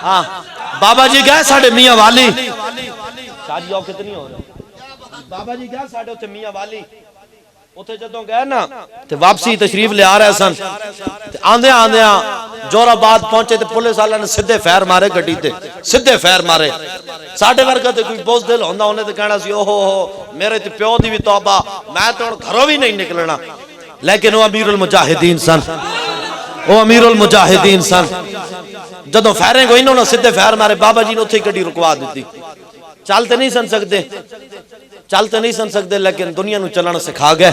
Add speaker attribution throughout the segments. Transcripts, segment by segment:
Speaker 1: ہاں بابا جی گئے ساڑھے میاں والی شادی آؤ کتنی ہو رہا بابا جی گئے ساڑھے ہوتے میاں والی اتھے جدوں گئے نا تے واپسی تشریف لے آ رہے سن آندھے آندھے جور آباد پہنچے تے پولیس والے نے سدھے فیر مارے گڈی تے سدھے فیر مارے ساڑھے ورگا تے کوئی بوز دل ہوندا انہیں تے کہنا سی اوہو میرے تے پیو دی بھی توبہ میں تو گھروں بھی نہیں نکلنا لیکن وہ امیر المجاہدین سن وہ امیر المجاہدین سن جدوں فیریں کو انہوں نے سدھے فیر مارے بابا جی نے اتھے گڈی رکوا دیتی چلتے نہیں سن سکتے لیکن دنیا نو چلنا سکھا گئے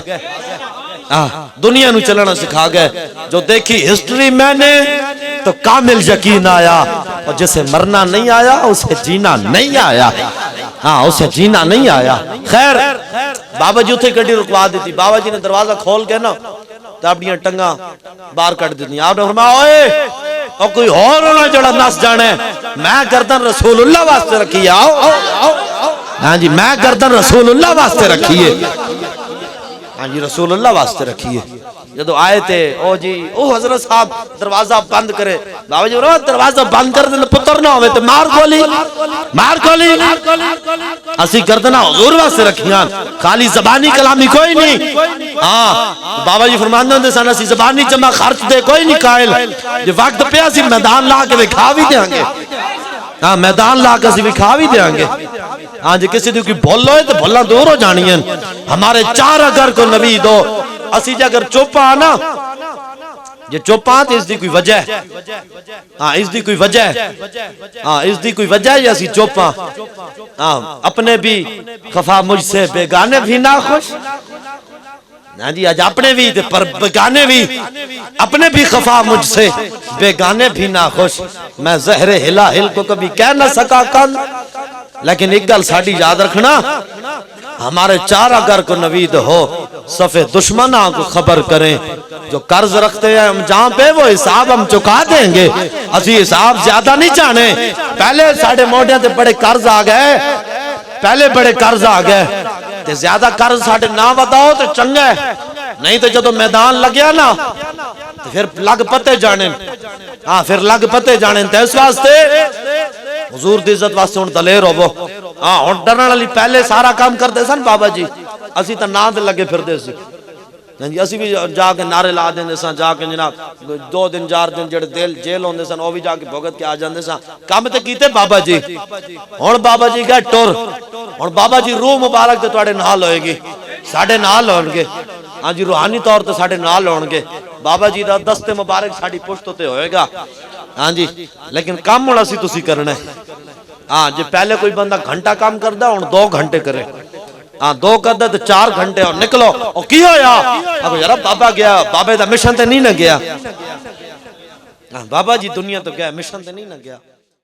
Speaker 1: دنیا نو چلنا سکھا گئے جو دیکھی ہسٹری میں نے تو کامل یقین آیا اور جسے مرنا نہیں آیا اسے جینا نہیں آیا اسے جینا نہیں آیا خیر بابا جی اتھے گڈی رکوا دیتی بابا جی نے دروازہ کھول کے نا تو اپنی ٹنگا باہر کٹ دیتی آپ نے فرمایا اوئے اور کوئی اور ہونا جڑا نس جانے میں گردن رسول اللہ واسطے رکھی آؤ ہاں جی میں گردن رسول اللہ واسطے رکھیے ہاں جی رسول اللہ واسطے رکھیے جدو آئے تھے او جی او حضرت صاحب دروازہ بند کرے بابا جی دروازہ بند کر دیں پتر نہ ہوئے تو مار گولی اسی گردنہ حضور واسطے رکھیاں خالی زبانی کلامی کوئی نہیں بابا جی فرماندے ہوندے سن اسی زبانی جمع خرچ دے کوئی نہیں قائل یہ وقت پہ اسی میدان لا کے کھا بھی دیں گے میدان لا کے بھی کھا بھی دیں گے ہاں جی کسی دی کوئی بھول ہوئے تو بھولنا دور ہو جانی ہیں ہمارے چار اگر کو نبی دو اسی جا اگر چوپا آنا یہ چوپا آتے اس دی کوئی وجہ ہے اس دی کوئی وجہ ہے اس دی کوئی وجہ ہے یا اسی چوپا اپنے بھی خفا مجھ سے بیگانے بھی نہ خوش ہاں جی آج اپنے بھی پر بیگانے بھی اپنے بھی خفا مجھ سے بیگانے بھی نہ خوش میں زہر ہلا ہل کو کبھی کہہ نہ سکا کن لیکن ایک گل ساڑھی یاد رکھنا ہمارے چار اگر کو نوید ہو صفِ دشمنوں کو خبر کریں جو قرض رکھتے ہیں ہم جہاں پہ وہ حساب ہم چکا دیں گے اسی حساب زیادہ نہیں چاہنے پہلے ساڑھے موڑیاں تے بڑے قرض آ گئے پہلے بڑے قرض آ گئے تے زیادہ قرض ساڑھے نہ بتاؤ تو چنگے نہیں تو جدو میدان لگیا نا تو پھر لگ پتے جانے پھر لگ پتے جانے تے اس واسطے حضور دی عزت واسطے ان دلیر ہو وہ ان ڈرنا لی پہلے سارا کام کرتے سن بابا جی اسی تا ناند لگے پھر دے سی اسی بھی جا کے نعرے لا دیں دے سن جا کے جناب 2 دن 4 دن جڑے دل جیل ہوندے سن وہ بھی جا کے بھگت کے آ جاندے سن کام تے کیتے بابا جی ہن بابا جی گئے ٹور ہن بابا جی روح مبارک تے تواڈے نال ہوئے گی ساڈے نال ہون گے ہاں جی روحانی طور تے ساڈے نال ہون گے بابا جی دا دست مبارک ساڈی پشت تے ہوئے گا ہاں جی لیکن کام ہونا سی تسی کرنا ہے جی پہلے کوئی بندہ گھنٹہ کام کردا ہن 2 گھنٹے کرے 2 کردا تے 4 گھنٹے اور نکلو او کی ہویا اب یار بابا گیا بابے دا مشن تے نہیں نہ گیا بابا جی دنیا تو گیا مشن تے نہیں نہ گیا